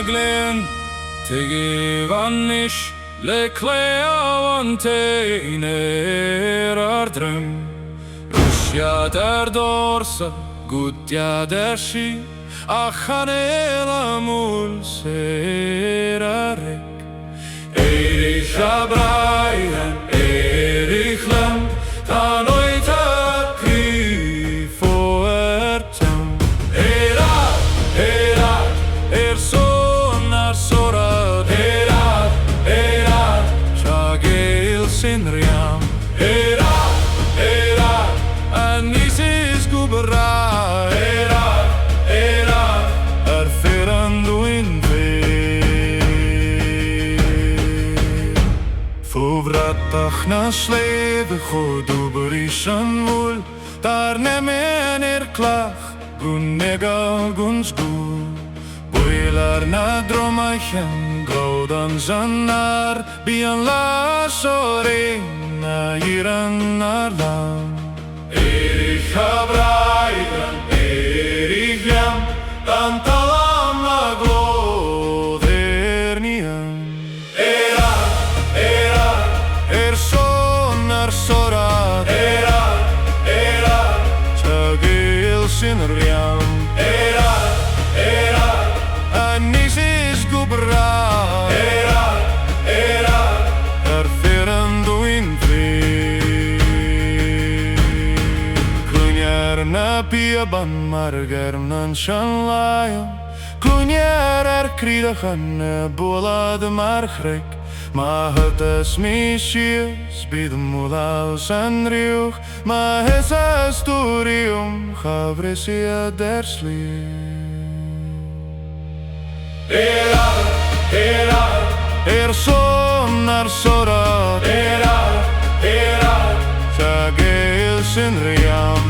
Glen Tegi vanish le kleavanteiner ardröm Russia der dorsa, gutja der schi Achanela mulsera rek Erich abraien, Erich lam Tanoita ki foertam Erat, sonar sorat Erat, chagel sinriam Erat, anisis gubra Erat, erferando in ve Fuvratach na sleve chodu berishan vul Dar nemen klach gun nega guns gu Boilar na dromachen gaudan zanar Bian la sorena iran arlam Erich abraiden, Erich jam Tantalam la glodernian Erat, sonar sorat Erat, chagel sinriam Erat, anisis gubra Erat, erferando in ve Klunjar pia ban marger nan shan laio Klunjar kridachan bola de margrek Ma het es mischies bid mulaus en riuch Ma es asturium chavresia der sli Erat, sonar sorat Erat, chagel sinriam